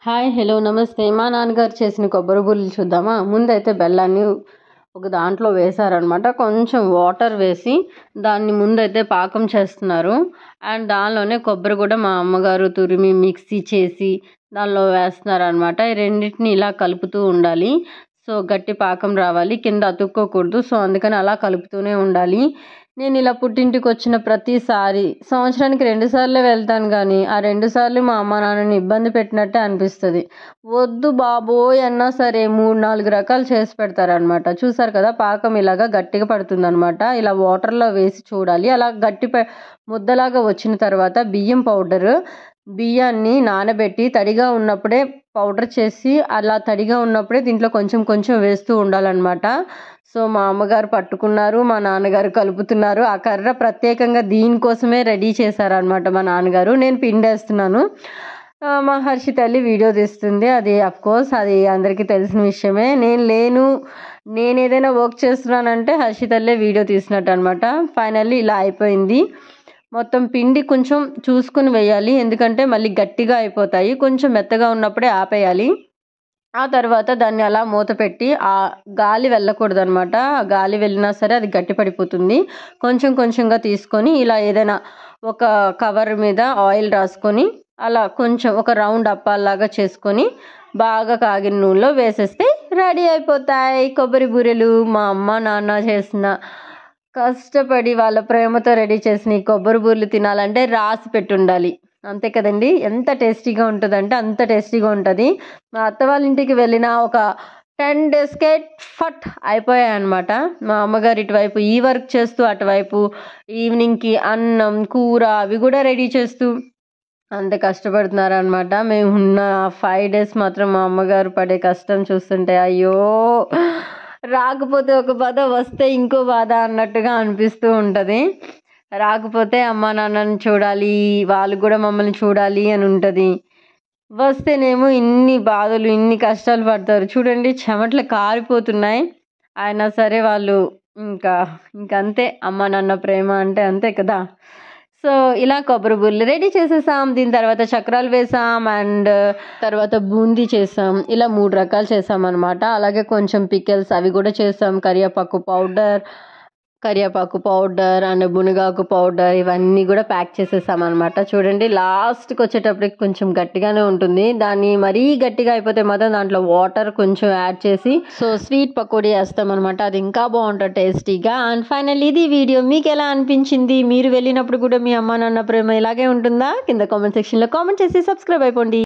Hi hello నమస్తే. మా నాన్నగారు చేసిన కొబ్బరి బూరెలు చూద్దామా. ముందైతే బెల్లాన్ని ఒక దాంట్లో వేశారనమాట. కొంచెం వాటర్ వేసి దాన్ని ముందైతే పాకం చేస్తున్నారు. అండ్ దానిలోనే కొబ్బరి కూడా మా అమ్మగారు తురిమి మిక్సీ చేసి దానిలో వేస్తున్నారనమాట. ఈ రెండింటిని ఇలా కలుపుతూ ఉండాలి. సో గట్టి పాకం రావాలి, కింద అతుక్కోకూడదు. సో అందుకని అలా కలుపుతూనే ఉండాలి. నేను ఇలా పుట్టింటికి వచ్చిన ప్రతిసారి సంవత్సరానికి 2 సార్లే వెళ్తాను, కానీ ఆ 2 సార్లు మా అమ్మ నాన్నని ఇబ్బంది పెట్టినట్టే అనిపిస్తుంది. వద్దు బాబోయ్ అన్నా సరే 3-4 రకాలు చేసి పెడతారనమాట. చూసారు కదా, పాకం ఇలాగా గట్టిగా పడుతుందనమాట. ఇలా వాటర్లో వేసి చూడాలి. అలా ముద్దలాగా వచ్చిన తర్వాత బియ్యాన్ని నానబెట్టి తడిగా ఉన్నప్పుడే పౌడర్ చేసి అలా తడిగా ఉన్నప్పుడే దీంట్లో కొంచెం కొంచెం వేస్తూ ఉండాలన్నమాట. సో మా అమ్మగారు పట్టుకున్నారు, మా నాన్నగారు కలుపుతున్నారు. ఆ కర్ర ప్రత్యేకంగా దీనికోసమే రెడీ చేశారనమాట మా నాన్నగారు. నేను పిండేస్తున్నాను. మా హర్షి తల్లి వీడియో తీస్తుంది. అది అఫ్కోర్స్ అది అందరికీ తెలిసిన విషయమే. నేను ఏదైనా వర్క్ చేస్తున్నానంటే హర్షి తల్లే వీడియో తీసినట్టు అనమాట. ఫైనల్లీ ఇలా అయిపోయింది. మొత్తం పిండి కొంచెం చూసుకుని వేయాలి, ఎందుకంటే మళ్ళీ గట్టిగా అయిపోతాయి. కొంచెం మెత్తగా ఉన్నప్పుడే ఆపేయాలి. ఆ తర్వాత దాన్ని అలా మూత పెట్టి ఆ గాలి వెళ్ళకూడదు అనమాట. గాలి వెళ్ళినా సరే అది గట్టి పడిపోతుంది. కొంచెం కొంచెంగా తీసుకొని ఇలా ఏదైనా ఒక కవర్ మీద ఆయిల్ రాసుకొని అలా కొంచెం ఒక రౌండ్ అప్పాల్లాగా చేసుకొని బాగా కాగిన నూనెలో వేసేస్తే రెడీ అయిపోతాయి కొబ్బరి బూరెలు. మా అమ్మ నాన్న చేసిన కష్టపడి వాళ్ళ ప్రేమతో రెడీ చేసిన ఈ కొబ్బరి బూరెలు తినాలంటే రాసి పెట్టి ఉండాలి, అంతే కదండి. ఎంత టేస్టీగా ఉంటుందంటే అంత టేస్టీగా ఉంటుంది. మా అత్త వాళ్ళ ఇంటికి వెళ్ళిన ఒక 10 డేస్కే ఫట్ అయిపోయాయి అనమాట. మా అమ్మగారు ఇటువైపు ఈ వర్క్ చేస్తూ అటువైపు ఈవినింగ్కి అన్నం కూర అవి కూడా రెడీ చేస్తూ అంత కష్టపడుతున్నారనమాట. మేము ఉన్న 5 డేస్ మాత్రం మా అమ్మగారు పడే కష్టం చూస్తుంటే అయ్యో, రాకపోతే ఒక బాధ, వస్తే ఇంకో బాధ అన్నట్టుగా అనిపిస్తూ ఉంటుంది. రాకపోతే అమ్మ నాన్నని చూడాలి, వాళ్ళు కూడా మమ్మల్ని చూడాలి అని ఉంటుంది. వస్తేనేమో ఇన్ని బాధలు ఇన్ని కష్టాలు పడతారు. చూడండి చెమటలు కారిపోతున్నాయి. అయినా సరే వాళ్ళు ఇంకంతే. అమ్మ నాన్న ప్రేమ అంటే అంతే కదా. సో ఇలా కొబ్బరి బూరెలు రెడీ చేసేసాం. దీని తర్వాత చక్రాలు వేసాం అండ్ తర్వాత బూందీ చేసాం. ఇలా 3 రకాలు చేసాం అనమాట. అలాగే కొంచెం పికెల్స్ అవి కూడా చేసాం. కరివేపాకు పౌడర్ అండ్ మునగాకు పౌడర్ ఇవన్నీ కూడా ప్యాక్ చేసేసాం అనమాట. చూడండి లాస్ట్కి వచ్చేటప్పటికి కొంచెం గట్టిగానే ఉంటుంది. దాన్ని మరీ గట్టిగా అయిపోతే మాత్రం దాంట్లో వాటర్ కొంచెం యాడ్ చేసి సో స్వీట్ పకోడీ వేస్తాం అనమాట. అది ఇంకా బాగుంటుంది టేస్టీగా. అండ్ ఫైనల్ ఇది వీడియో మీకు ఎలా అనిపించింది? మీరు వెళ్ళినప్పుడు కూడా మీ అమ్మ నాన్న ప్రేమ ఇలాగే ఉంటుందా? కింద కామెంట్ సెక్షన్లో కామెంట్ చేసి సబ్స్క్రైబ్ అయిపోండి.